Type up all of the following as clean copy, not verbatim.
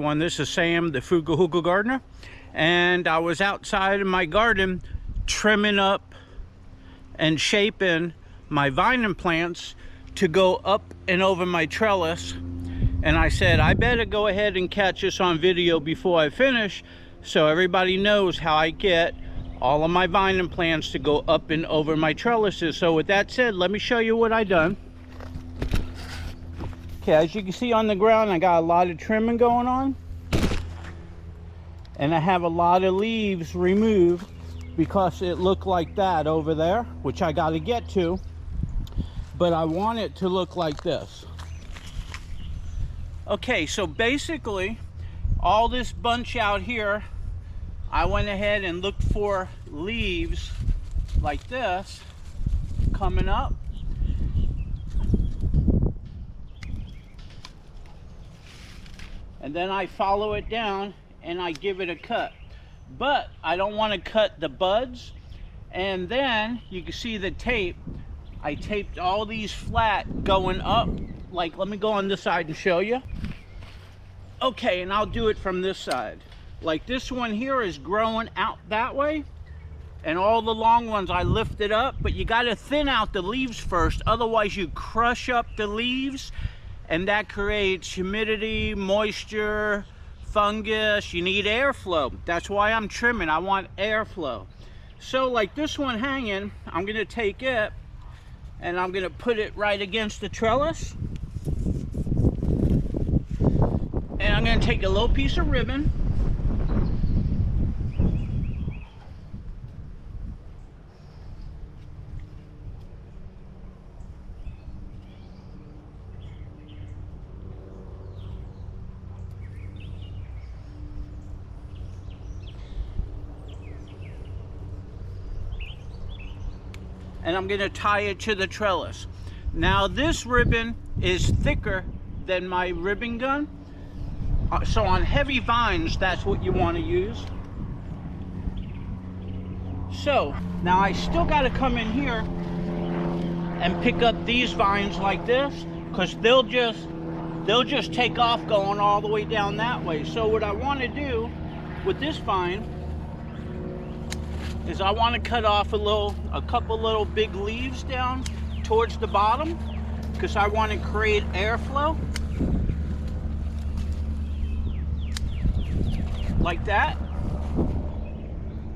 everyone. This is Sam, the Frugal Hugel gardener, and I was outside in my garden trimming up and shaping my vine plants to go up and over my trellis. And I said, I better go ahead and catch this on video before I finish, so everybody knows how I get all of my vine plants to go up and over my trellises. So with that said, let me show you what I done. Okay, as you can see on the ground, I got a lot of trimming going on. And I have a lot of leaves removed because it looked like that over there, which I got to get to. But I want it to look like this. Okay, so basically, all this bunch out here, I went ahead and looked for leaves like this coming up. And then I follow it down and I give it a cut. But I don't want to cut the buds. And then you can see the tape. I taped all these flat going up. Like, let me go on this side and show you. Okay, and I'll do it from this side. Like this one here is growing out that way. And all the long ones I lifted up. But you got to thin out the leaves first. Otherwise you crush up the leaves. And that creates humidity, moisture, fungus. You need airflow. That's why I'm trimming. I want airflow. So like this one hanging, I'm going to take it and I'm going to put it right against the trellis. And I'm going to take a little piece of ribbon. And I'm going to tie it to the trellis. Now this ribbon is thicker than my ribbon gun. So on heavy vines, that's what you want to use. So now I still got to come in here and pick up these vines like this, because they'll just take off going all the way down that way. So what I want to do with this vine is I want to cut off a couple little big leaves down towards the bottom, because I want to create airflow like that.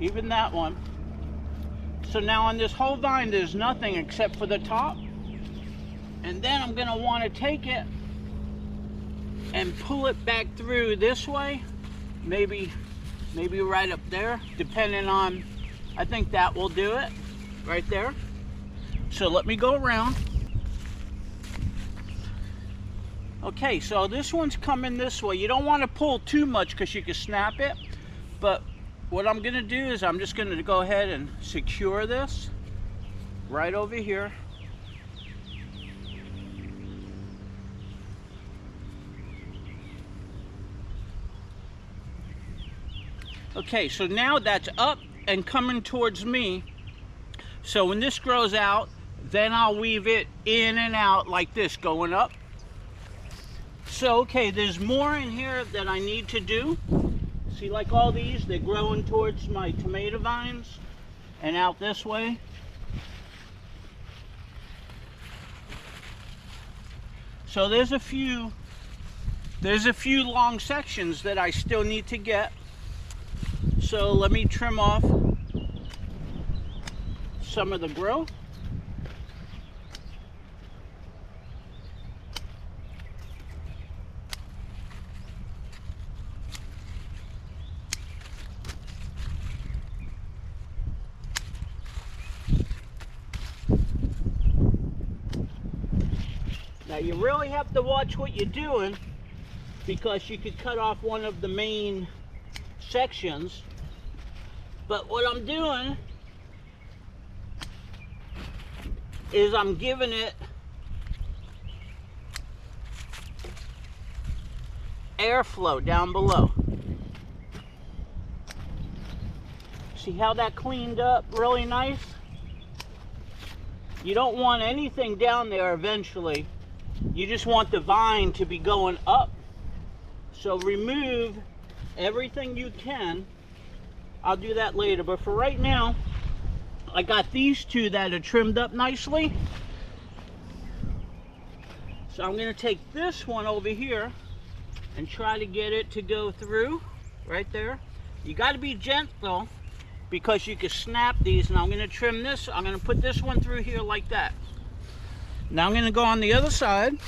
Even that one. So now on this whole vine there's nothing except for the top. And then I'm going to want to take it and pull it back through this way, maybe right up there, depending on, I think that will do it right there. So let me go around. Okay, so this one's coming this way. You don't want to pull too much because you can snap it. But what I'm going to do is I'm just going to go ahead and secure this right over here. Okay, so now that's up and coming towards me. So when this grows out, then I'll weave it in and out like this, going up. So okay, there's more in here that I need to do. See, like all these, they're growing towards my tomato vines and out this way. So there's a few long sections that I still need to get. So let me trim off some of the growth. Now you really have to watch what you're doing, because you could cut off one of the main sections. But what I'm doing is I'm giving it airflow down below. See how that cleaned up really nice? You don't want anything down there eventually. You just want the vine to be going up. So remove everything you can. I'll do that later, but for right now, I got these two that are trimmed up nicely. So I'm going to take this one over here and try to get it to go through right there. You got to be gentle because you can snap these. And I'm going to trim this. I'm going to put this one through here like that. Now I'm going to go on the other side.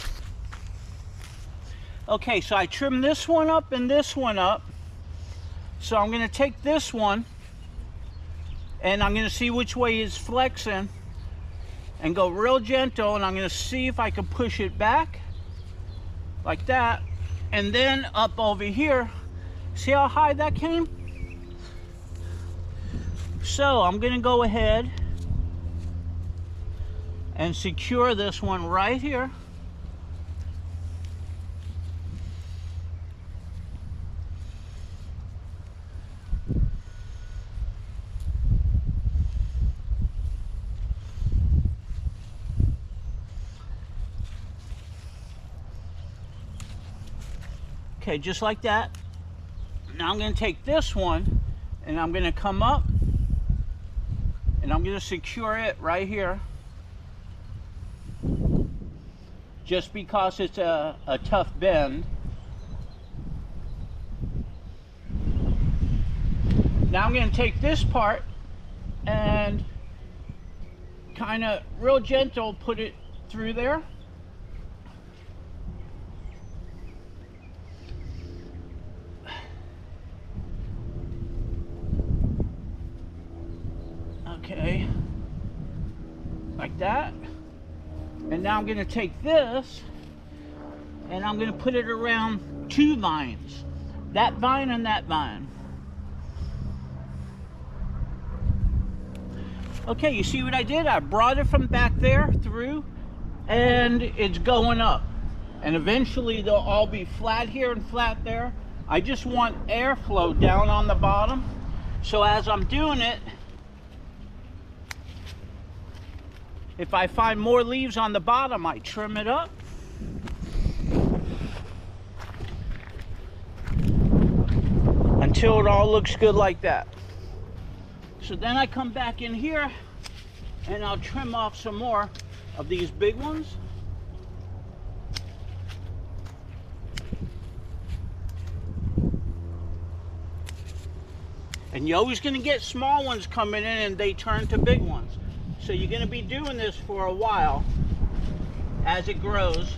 Okay, so I trimmed this one up and this one up. So I'm going to take this one and I'm going to see which way it's flexing and go real gentle, and I'm going to see if I can push it back like that, and then up over here. See how high that came? So I'm going to go ahead and secure this one right here. Okay, just like that. Now I'm going to take this one and I'm going to come up and I'm going to secure it right here. Just because it's a tough bend. Now I'm going to take this part and kind of real gentle put it through there. Okay, like that. And now I'm going to take this and I'm going to put it around two vines. That vine and that vine. Okay, you see what I did? I brought it from back there through and it's going up. And eventually they'll all be flat here and flat there. I just want airflow down on the bottom. So as I'm doing it, if I find more leaves on the bottom, I trim it up. Until it all looks good like that. So then I come back in here and I'll trim off some more of these big ones. And you're always going to get small ones coming in and they turn to big ones. So you're going to be doing this for a while as it grows.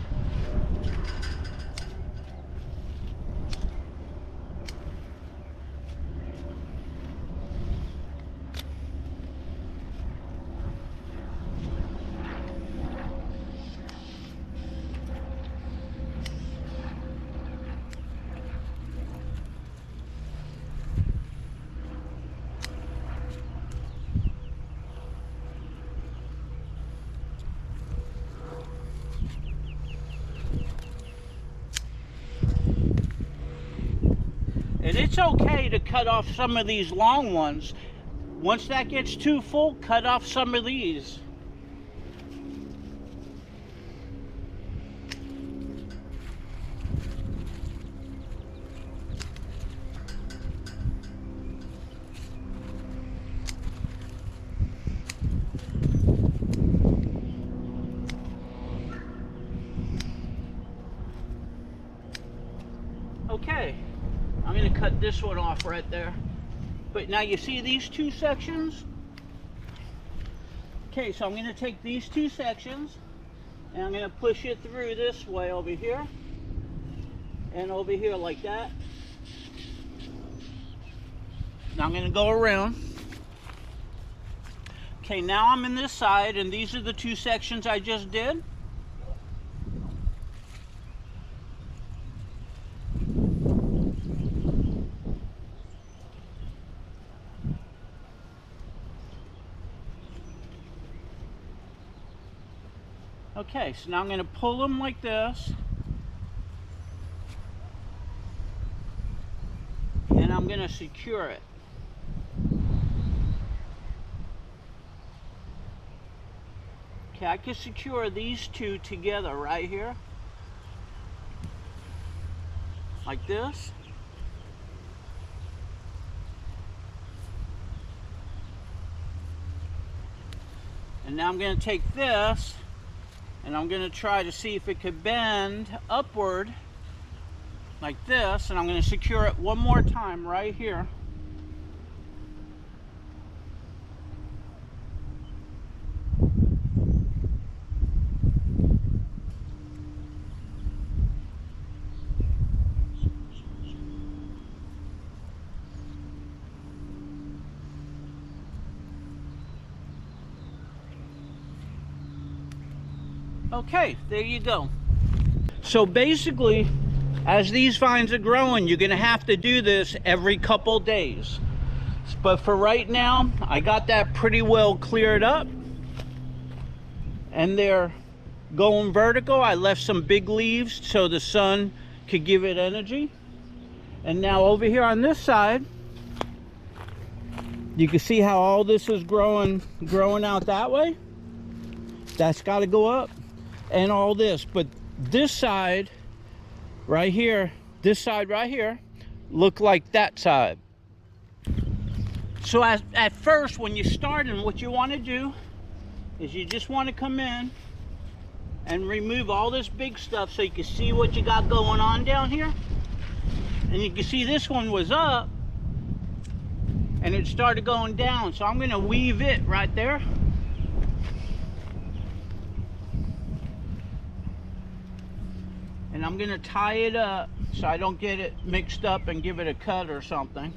And it's okay to cut off some of these long ones. Once that gets too full, cut off some of these. Okay. I'm going to cut this one off right there. But now you see these two sections? Okay, so I'm going to take these two sections and I'm going to push it through this way over here and over here like that. Now I'm going to go around. Okay, now I'm in this side and these are the two sections I just did. Okay, so now I'm going to pull them like this. And I'm going to secure it. Okay, I can secure these two together right here. like this. And now I'm going to take this and I'm going to try to see if it could bend upward like this, and I'm going to secure it one more time right here. Okay, there you go. So basically, as these vines are growing, you're gonna have to do this every couple days. But for right now, I got that pretty well cleared up. And they're going vertical. I left some big leaves so the sun could give it energy. And now over here on this side, you can see how all this is growing out that way. That's got to go up. And all this, but this side right here, this side right here, look like that side. So at first, when you're starting, what you want to do is you just want to come in and remove all this big stuff so you can see what you got going on down here. And you can see this one was up and it started going down, so I'm going to weave it right there. And I'm going to tie it up so I don't get it mixed up and give it a cut or something.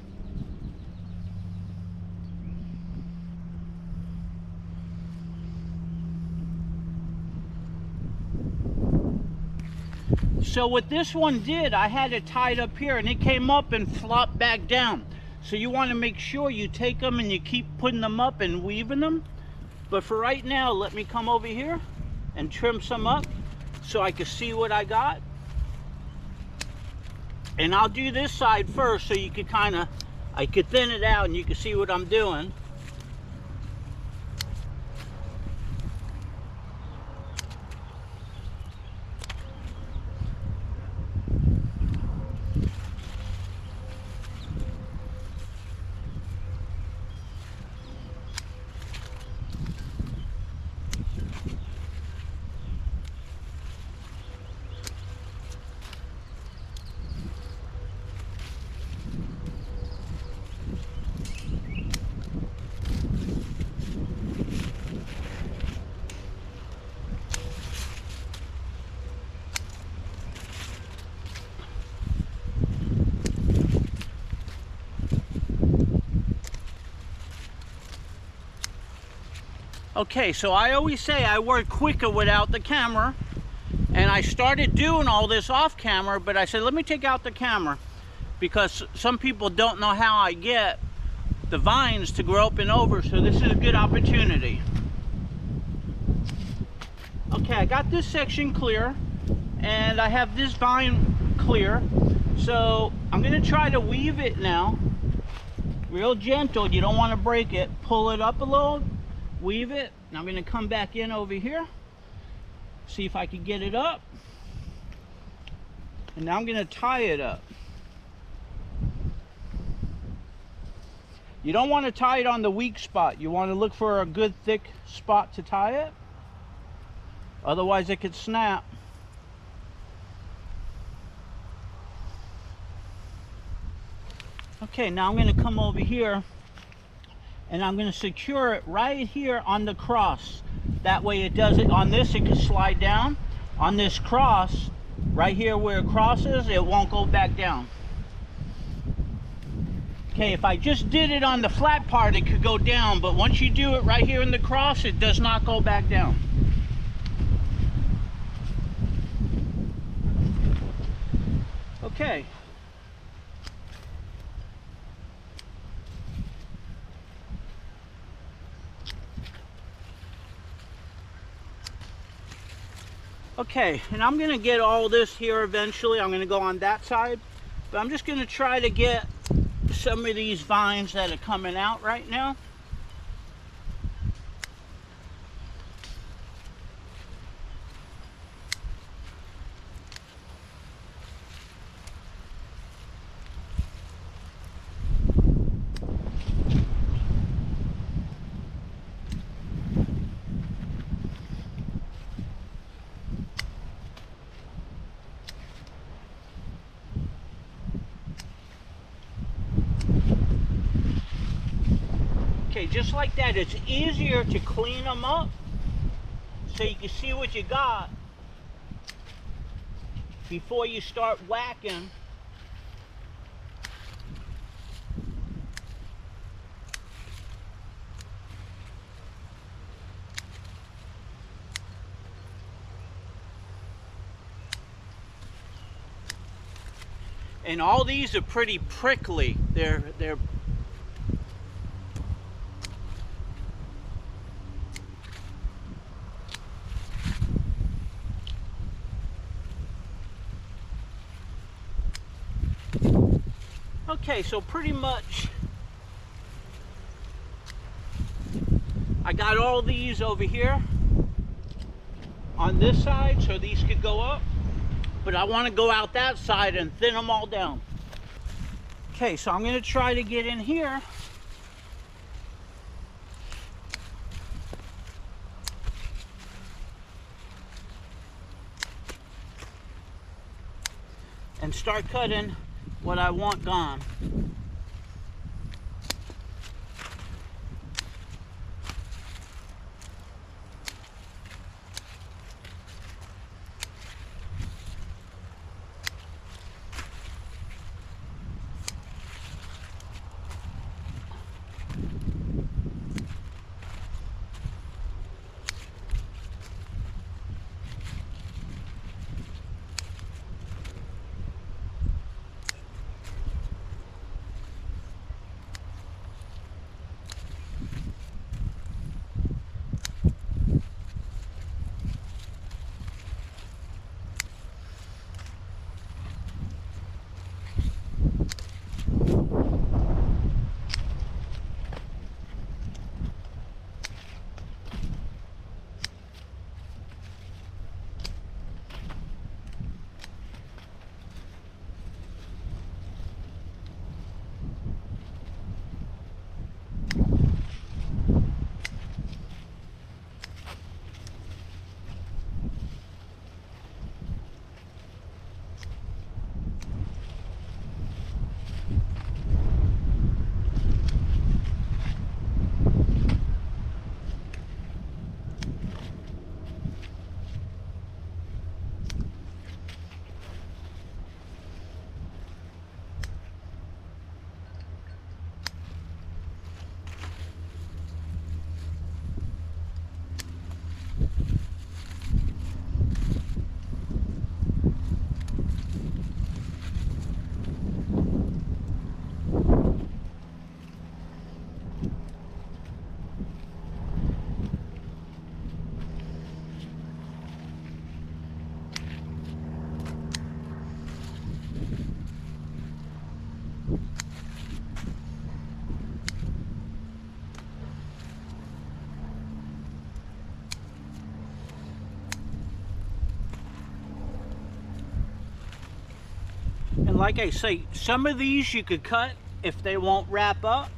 So what this one did, I had it tied up here and it came up and flopped back down. So you want to make sure you take them and you keep putting them up and weaving them. But for right now, let me come over here and trim some up so I can see what I got. And I'll do this side first so you could I could thin it out and you can see what I'm doing. Okay, so I always say I work quicker without the camera, and I started doing all this off camera, but I said let me take out the camera because some people don't know how I get the vines to grow up and over, so this is a good opportunity. Okay, I got this section clear and I have this vine clear, so I'm going to try to weave it now real gentle. You don't want to break it. Pull it up a little, weave it, and I'm going to come back in over here, see if I can get it up, and now I'm going to tie it up. You don't want to tie it on the weak spot. You want to look for a good thick spot to tie it, otherwise it could snap. Okay, now I'm going to come over here and I'm going to secure it right here on the cross. That way it does it on this, it can slide down. On this cross, right here where it crosses, it won't go back down. Okay, if I just did it on the flat part, it could go down, but once you do it right here in the cross, it does not go back down. Okay. Okay, and I'm going to get all this here eventually. I'm going to go on that side, but I'm just going to try to get some of these vines that are coming out right now. Okay, just like that. It's easier to clean them up so you can see what you got before you start whacking. And all these are pretty prickly. They're okay, so pretty much I got all these over here on this side so these could go up, but I want to go out that side and thin them all down. Okay, so I'm going to try to get in here. And start cutting what I want gone. And like I say, some of these you could cut if they won't wrap up,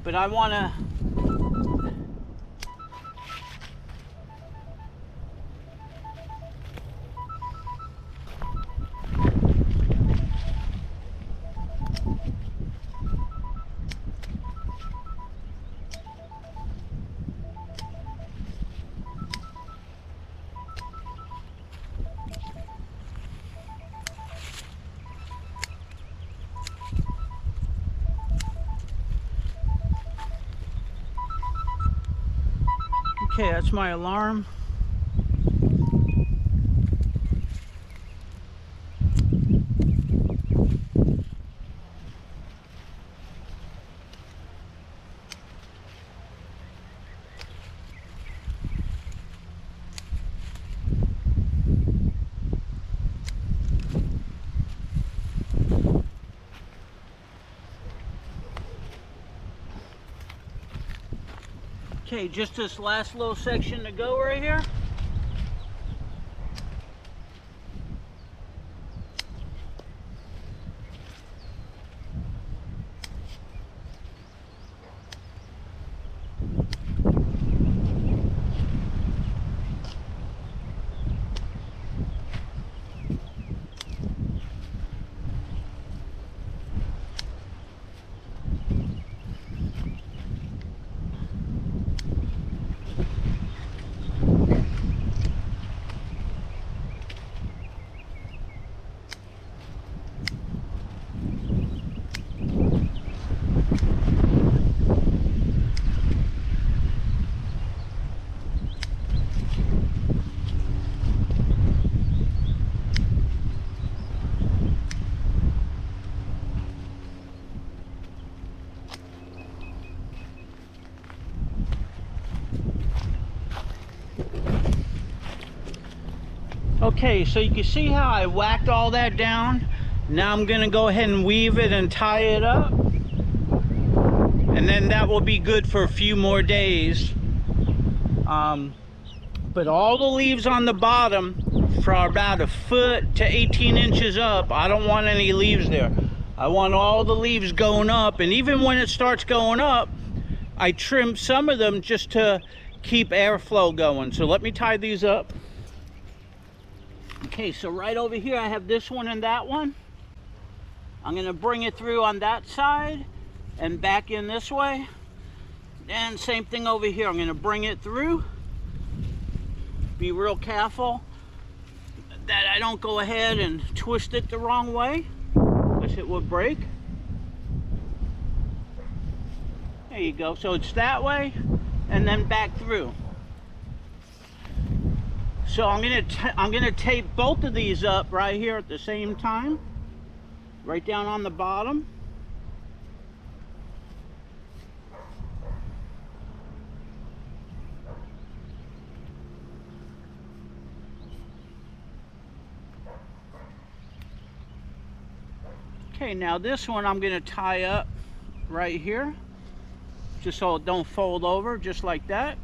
but I want to okay, that's my alarm. Okay, just this last little section to go right here. Okay, so you can see how I whacked all that down. Now I'm gonna go ahead and weave it and tie it up. And then that will be good for a few more days. But all the leaves on the bottom from about a foot to 18 inches up, I don't want any leaves there. I want all the leaves going up, and even when it starts going up, I trim some of them just to keep airflow going. So let me tie these up. Okay, so right over here I have this one and that one. I'm gonna bring it through on that side and back in this way. And same thing over here, I'm gonna bring it through. Be real careful that I don't go ahead and twist it the wrong way, because it will break. There you go, so it's that way and then back through. So I'm gonna tape both of these up right here at the same time, right down on the bottom. Okay, now this one I'm gonna tie up right here, just so it don't fold over, just like that.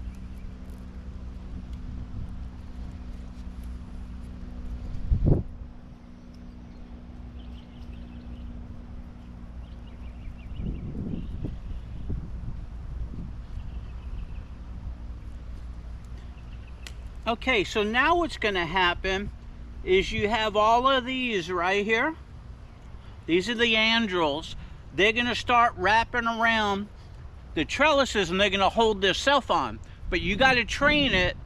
Okay, so now what's gonna happen is you have all of these right here. These are the andrels. They're gonna start wrapping around the trellises and they're gonna hold their self on. But you gotta train it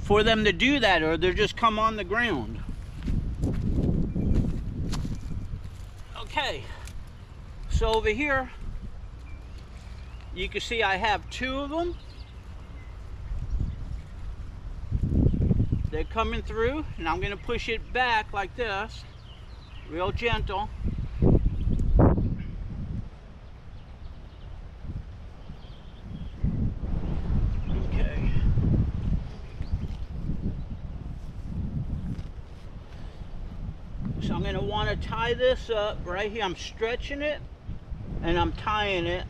for them to do that, or they'll just come on the ground. Okay, so over here, you can see I have two of them. They're coming through, and I'm gonna push it back like this, real gentle. So I'm going to want to tie this up right here. I'm stretching it and I'm tying it.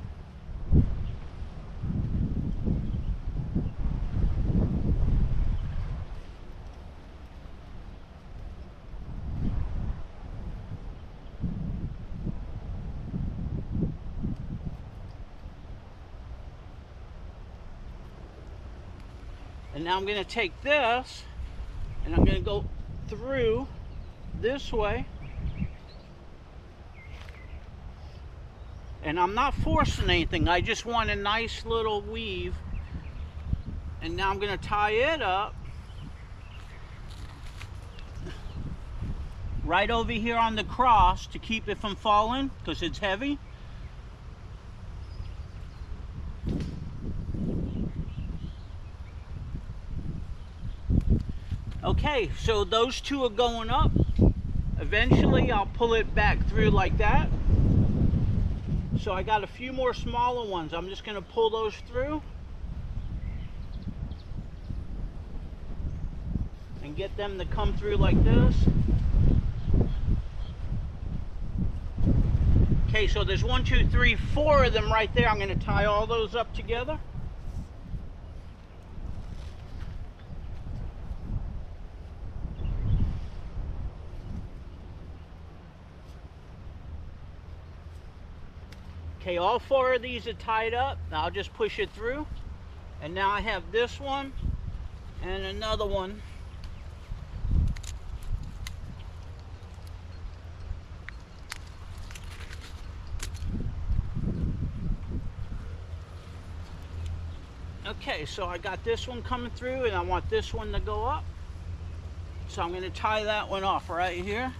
And now I'm going to take this and I'm going to go through this way, and I'm not forcing anything, I just want a nice little weave. And now I'm going to tie it up right over here on the cross to keep it from falling, because it's heavy. Okay, so those two are going up. Eventually I'll pull it back through like that. So I got a few more smaller ones. I'm just going to pull those through and get them to come through like this. Okay, so there's 1, 2, 3, 4 of them right there. I'm going to tie all those up together. Okay, all 4 of these are tied up. Now I'll just push it through. And now I have this one and another one. Okay, so I got this one coming through and I want this one to go up. So I'm going to tie that one off right here.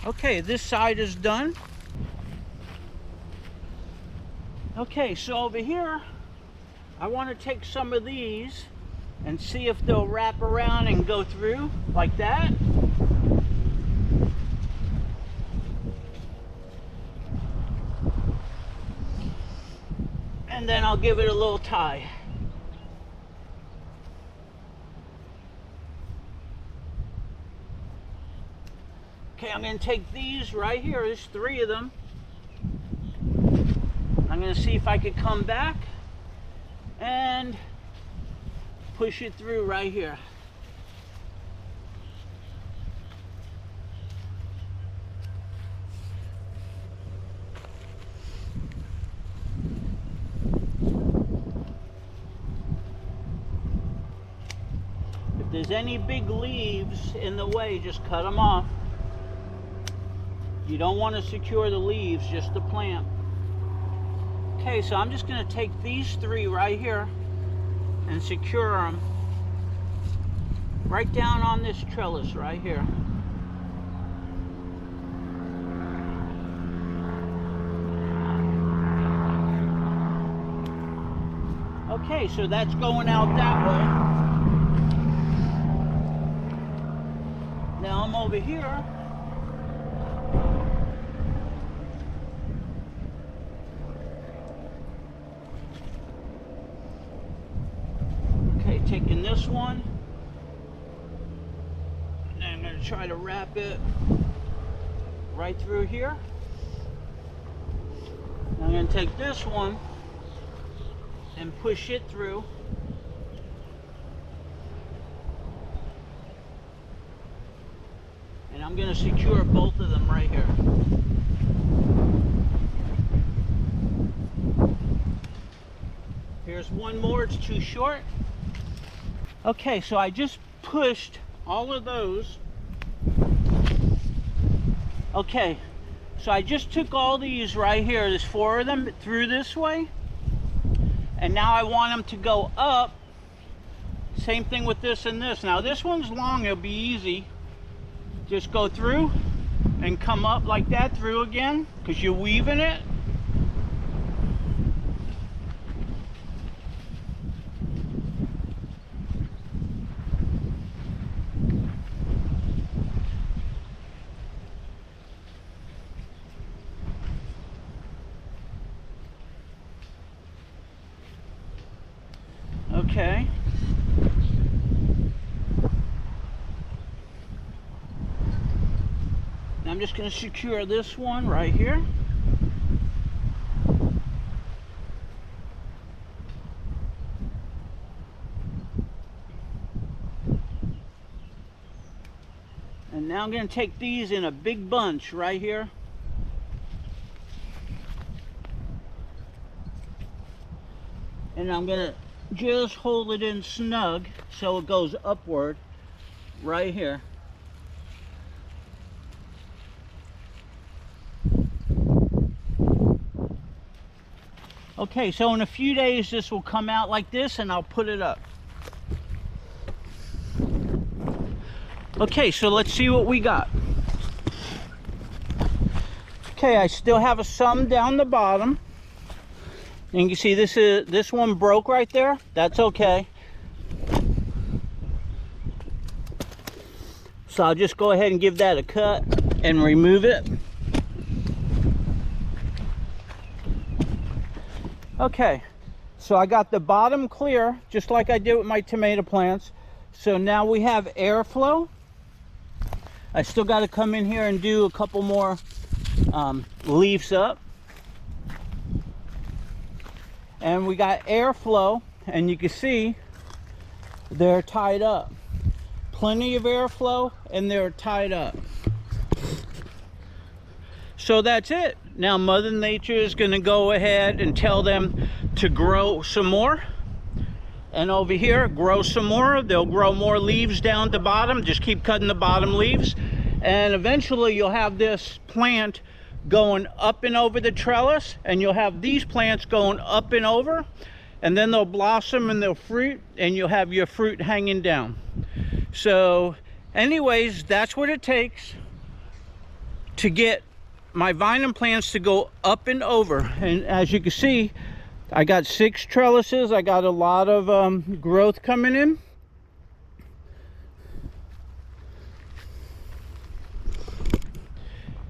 Okay, this side is done. Okay, so over here, I want to take some of these and see if they'll wrap around and go through like that. And then I'll give it a little tie. Okay, I'm going to take these right here. There's 3 of them. I'm going to see if I could come back and push it through right here. If there's any big leaves in the way, just cut them off. You don't want to secure the leaves, just the plant. Okay, so I'm just going to take these 3 right here and secure them right down on this trellis right here. Okay, so that's going out that way. Now I'm over here. Okay, taking this one, and I'm going to try to wrap it right through here. I'm going to take this one and push it through. And I'm going to secure both of them right here. Here's one more, it's too short. Okay, so I just pushed all of those. Okay, so I just took all these right here, there's 4 of them, through this way. And now I want them to go up. Same thing with this and this. Now this one's long, it'll be easy. Just go through and come up like that through again, because you're weaving it. Okay. Now I'm just going to secure this one right here. And now I'm going to take these in a big bunch right here. And I'm going to just hold it in snug so it goes upward right here. Okay, so in a few days this will come out like this and I'll put it up. Okay, so let's see what we got. Okay, I still have some down the bottom. And you can see this one broke right there. That's okay. So I'll just go ahead and give that a cut and remove it. Okay, so I got the bottom clear, just like I did with my tomato plants. So now we have airflow. I still got to come in here and do a couple more leaves up. And we got airflow, and you can see they're tied up. Plenty of airflow, and they're tied up. So that's it. Now Mother Nature is going to go ahead and tell them to grow some more. And over here, grow some more. They'll grow more leaves down at the bottom. Just keep cutting the bottom leaves. And eventually you'll have this plant going up and over the trellis, and you'll have these plants going up and over, and then they'll blossom and they'll fruit, and you'll have your fruit hanging down. So anyways, that's what it takes to get my vine plants to go up and over. And as you can see, I got 6 trellises. I got a lot of growth coming in.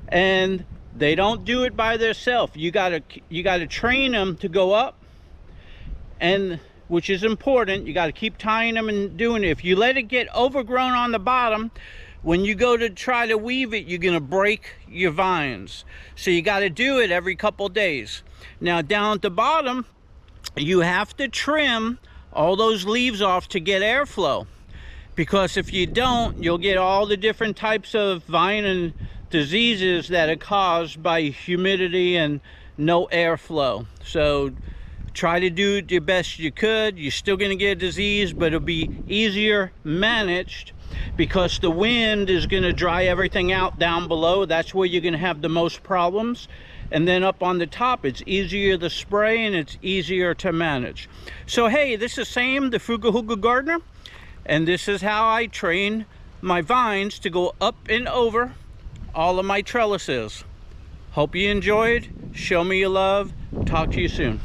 And they don't do it by themselves. You gotta train them to go up and which is important. You got to keep tying them and doing it. If you let it get overgrown on the bottom, when you go to try to weave it, you're going to break your vines. So you got to do it every couple days. Now down at the bottom, you have to trim all those leaves off to get airflow, because if you don't, you'll get all the different types of vine and diseases that are caused by humidity and no airflow. So try to do the best you could. You're still going to get a disease, but it'll be easier managed because the wind is going to dry everything out down below. That's where you're going to have the most problems. And then up on the top, it's easier to spray and it's easier to manage. So hey, this is Sam, the Frugal Hugel gardener, and this is how I train my vines to go up and over all of my trellises. Hope you enjoyed. Show me your love. Talk to you soon.